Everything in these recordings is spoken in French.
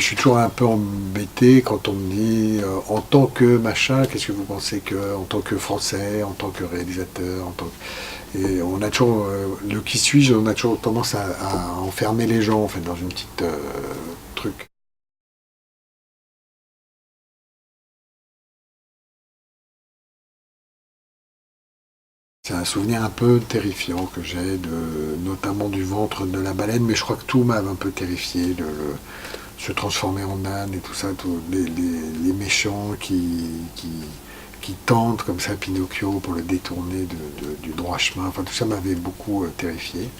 Je suis toujours un peu embêté quand on me dit en tant que machin, qu'est-ce que vous pensez que, en tant que Français, en tant que réalisateur, et on a toujours, le qui suis-je, on a toujours tendance à enfermer les gens en fait dans une petite truc. C'est un souvenir un peu terrifiant que j'ai, notamment du ventre de la baleine, mais je crois que tout m'a un peu terrifié, se transformer en âne et tout ça, les méchants qui tentent comme ça Pinocchio pour le détourner du droit chemin, enfin tout ça m'avait beaucoup terrifié.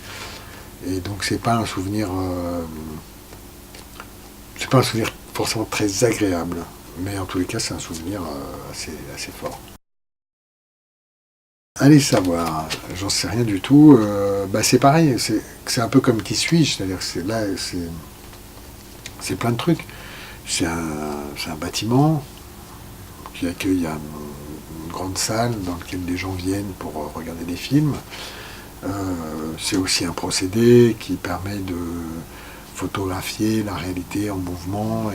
Et donc c'est pas un souvenir forcément très agréable, mais en tous les cas c'est un souvenir assez fort. Allez savoir, j'en sais rien du tout. C'est pareil, c'est un peu comme qui suis-je, c'est-à-dire que c'est plein de trucs. C'est un bâtiment qui accueille une grande salle dans laquelle des gens viennent pour regarder des films. C'est aussi un procédé qui permet de photographier la réalité en mouvement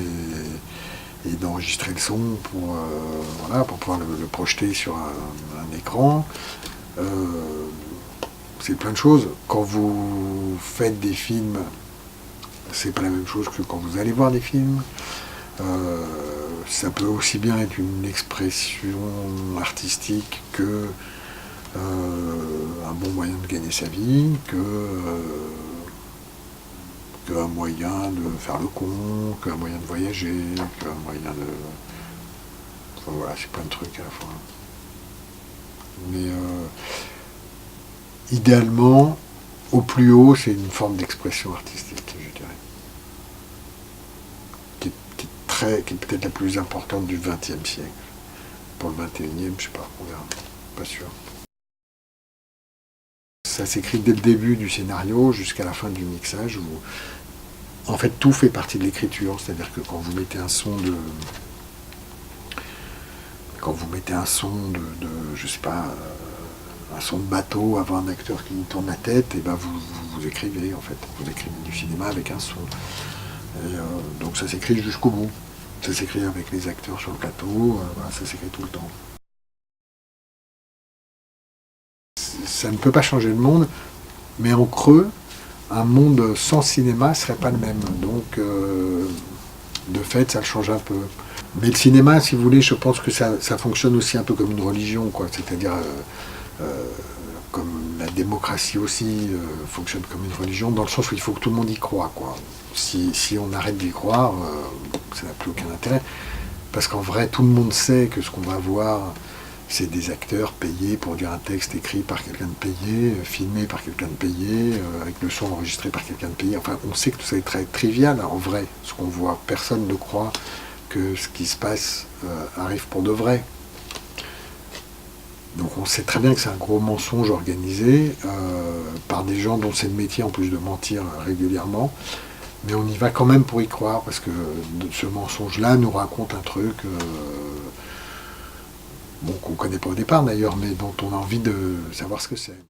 et d'enregistrer le son pour pouvoir le projeter sur un écran. Euh, c'est plein de choses. Quand vous faites des films, c'est pas la même chose que quand vous allez voir des films. Ça peut aussi bien être une expression artistique que un bon moyen de gagner sa vie, qu'un moyen de faire le con, qu'un moyen de voyager, qu'un moyen de... Enfin, voilà, c'est plein de trucs à la fois. Mais idéalement, au plus haut, c'est une forme d'expression artistique, je dirais. Qui est peut-être la plus importante du XXe siècle. Pour le XXIe, je sais pas, on verra. Pas sûr. Ça s'écrit dès le début du scénario jusqu'à la fin du mixage où en fait tout fait partie de l'écriture, c'est-à-dire que quand vous mettez un son je sais pas, un son de bateau avant un acteur qui tourne la tête, et ben vous écrivez en fait, vous écrivez du cinéma avec un son. Donc ça s'écrit jusqu'au bout. Ça s'écrit avec les acteurs sur le plateau, voilà, ça s'écrit tout le temps. Ça ne peut pas changer le monde, mais en creux, un monde sans cinéma serait pas le même. Donc, de fait, ça le change un peu. Mais le cinéma, si vous voulez, je pense que ça fonctionne aussi un peu comme une religion, quoi. C'est-à-dire, comme la démocratie aussi fonctionne comme une religion, dans le sens où il faut que tout le monde y croit, quoi. Si on arrête d'y croire, ça n'a plus aucun intérêt. Parce qu'en vrai, tout le monde sait que ce qu'on va voir, c'est des acteurs payés pour dire un texte écrit par quelqu'un de payé, filmé par quelqu'un de payé, avec le son enregistré par quelqu'un de payé. Enfin, on sait que tout ça est très trivial, en vrai, ce qu'on voit. Personne ne croit que ce qui se passe arrive pour de vrai. Donc on sait très bien que c'est un gros mensonge organisé par des gens dont c'est le métier en plus de mentir régulièrement. Mais on y va quand même pour y croire, parce que ce mensonge-là nous raconte un truc qu'on ne connaît pas au départ d'ailleurs, mais dont on a envie de savoir ce que c'est.